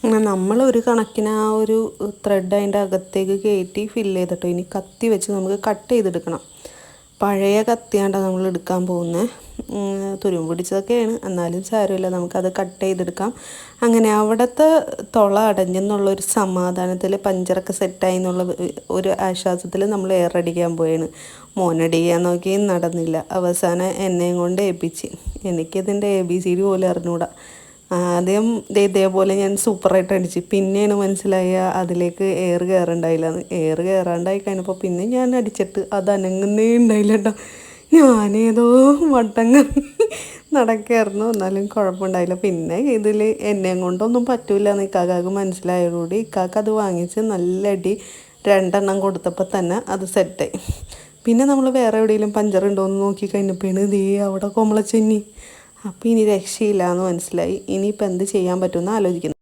നമ്മൾ ഒരു കണക്കിന് ആ ഒരു ത്രെഡ് അതിൻ്റെ അകത്തേക്ക് കയറ്റി ഫില്ല് ചെയ്തിട്ടോ ഇനി കത്തി വെച്ച് നമുക്ക് കട്ട് ചെയ്തെടുക്കണം. പഴയ കത്തിയാണ്ട നമ്മൾ എടുക്കാൻ പോകുന്നത്. തുരുമ്പ് പിടിച്ചതൊക്കെയാണ്, എന്നാലും സാരമില്ല, നമുക്കത് കട്ട് ചെയ്തെടുക്കാം. അങ്ങനെ അവിടുത്തെ തുള അടഞ്ഞെന്നുള്ളൊരു സമാധാനത്തിൽ പഞ്ചറൊക്കെ സെറ്റായി എന്നുള്ള ഒരു ആശ്വാസത്തിൽ നമ്മൾ എയറടിക്കാൻ പോയാണ്. മോനടിക്കാൻ നോക്കി നടന്നില്ല. അവസാനം എന്നെയും കൊണ്ട് ഏൽപ്പിച്ച്. എനിക്കിതിൻ്റെ ABCD പോലും അറിഞ്ഞൂടാ. ആദ്യം ഇതേപോലെ ഞാൻ സൂപ്പറായിട്ട് അടിച്ച്, പിന്നെയാണ് മനസ്സിലായ അതിലേക്ക് എയർ കയറുണ്ടായില്ല എന്ന്. എയർ കയറാണ്ടായി കഴിഞ്ഞപ്പോൾ പിന്നെ ഞാൻ അടിച്ചിട്ട് അത് അനങ്ങുന്നേ ഉണ്ടായില്ല കേട്ടോ. ഞാനേതോ വട്ടം കറങ്ങി നടക്കായിരുന്നു, എന്നാലും കുഴപ്പമുണ്ടായില്ല. പിന്നെ ഇതിൽ എന്നെയും കൊണ്ടൊന്നും പറ്റൂല എന്ന് ഇക്കാക്ക് മനസ്സിലായതോടുകൂടി ഇക്കാക്ക് അത് വാങ്ങിച്ച് നല്ല അടി 2 കൊടുത്തപ്പോൾ തന്നെ അത് സെറ്റായി. പിന്നെ നമ്മൾ വേറെ എവിടെയെങ്കിലും പഞ്ചറുണ്ടോ എന്ന് നോക്കി കഴിഞ്ഞപ്പോഴാണ് ഇതേ അവിടെ കോമളച്ചെന്നി. അപ്പോൾ ഇനി രക്ഷയില്ല എന്ന് മനസ്സിലായി. ഇനിയിപ്പോൾ എന്ത് ചെയ്യാൻ പറ്റുമെന്ന് ആലോചിക്കുന്നു.